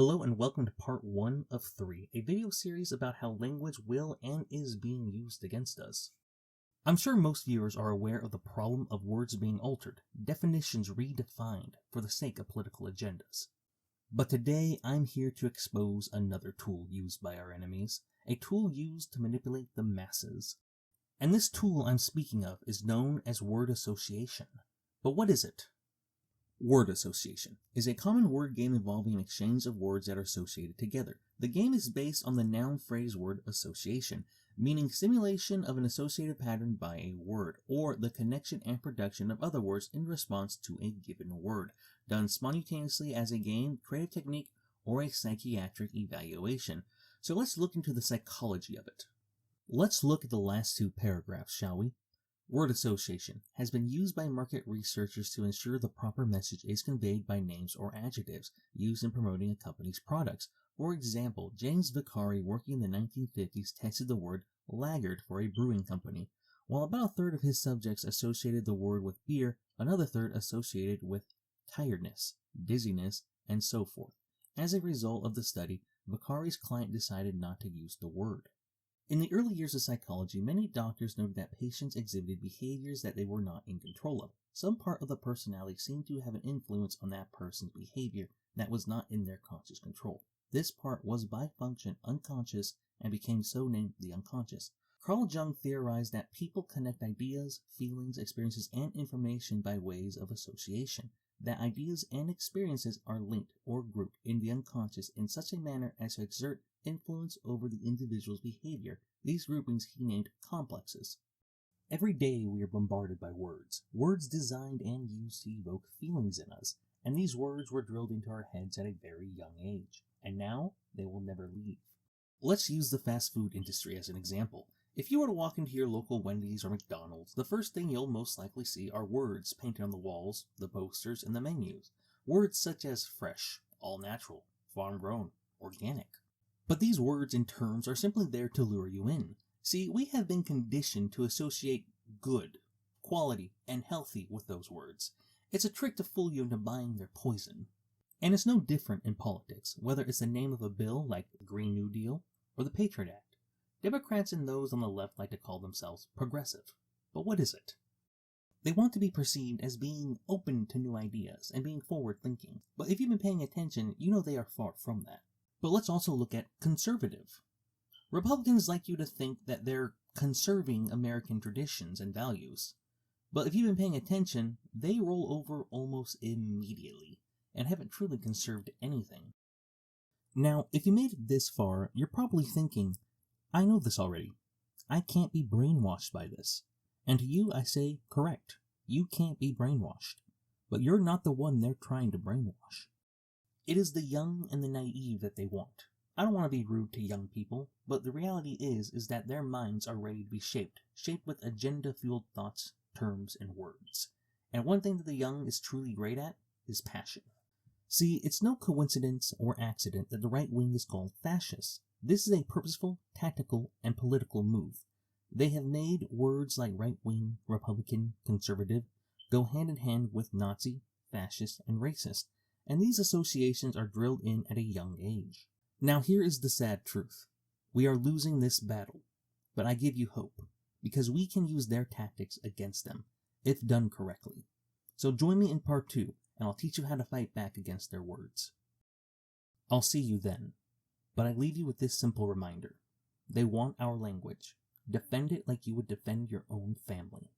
Hello and welcome to part 1 of 3, a video series about how language will and is being used against us. I'm sure most viewers are aware of the problem of words being altered, definitions redefined for the sake of political agendas. But today I'm here to expose another tool used by our enemies, a tool used to manipulate the masses. And this tool I'm speaking of is known as word association. But what is it? Word association is a common word game involving an exchange of words that are associated together. The game is based on the noun phrase word association, meaning simulation of an associated pattern by a word, or the connection and production of other words in response to a given word, done spontaneously as a game, creative technique, or a psychiatric evaluation. So let's look into the psychology of it. Let's look at the last two paragraphs, shall we? Word association has been used by market researchers to ensure the proper message is conveyed by names or adjectives used in promoting a company's products. For example, James Vicari, working in the 1950s, tested the word laggard for a brewing company. While about a third of his subjects associated the word with beer, another third associated with tiredness, dizziness, and so forth. As a result of the study, Vicari's client decided not to use the word. In the early years of psychology, many doctors noted that patients exhibited behaviors that they were not in control of. Some part of the personality seemed to have an influence on that person's behavior that was not in their conscious control. This part was by function unconscious and became so named the unconscious. Carl Jung theorized that people connect ideas, feelings, experiences, and information by ways of association. That ideas and experiences are linked or grouped in the unconscious in such a manner as to exert influence over the individual's behavior. These groupings he named complexes. Every day we are bombarded by words designed and used to evoke feelings in us, and these words were drilled into our heads at a very young age, and now they will never leave. Let's use the fast food industry as an example. If you were to walk into your local Wendy's or McDonald's, the first thing you'll most likely see are words painted on the walls, the posters, and the menus. Words such as fresh, all natural, farm grown, organic. But these words and terms are simply there to lure you in. See, we have been conditioned to associate good, quality, and healthy with those words. It's a trick to fool you into buying their poison. And it's no different in politics, whether it's the name of a bill like the Green New Deal or the Patriot Act. Democrats and those on the left like to call themselves progressive. But what is it? They want to be perceived as being open to new ideas and being forward-thinking. But if you've been paying attention, you know they are far from that. But let's also look at conservative. Republicans like you to think that they're conserving American traditions and values. But if you've been paying attention, they roll over almost immediately and haven't truly conserved anything. Now, if you made it this far, you're probably thinking, I know this already. I can't be brainwashed by this. And to you, I say, correct. You can't be brainwashed. But you're not the one they're trying to brainwash. It is the young and the naive that they want. I don't want to be rude to young people, but the reality is that their minds are ready to be shaped with agenda-fueled thoughts, terms, and words. And one thing that the young is truly great at is passion. See, it's no coincidence or accident that the right wing is called fascist. This is a purposeful, tactical, and political move. They have made words like right-wing, Republican, conservative go hand in hand with Nazi, fascist, and racist. And these associations are drilled in at a young age. Now here is the sad truth. We are losing this battle, but I give you hope, because we can use their tactics against them, if done correctly. So join me in part 2, and I'll teach you how to fight back against their words. I'll see you then, but I leave you with this simple reminder. They want our language. Defend it like you would defend your own family.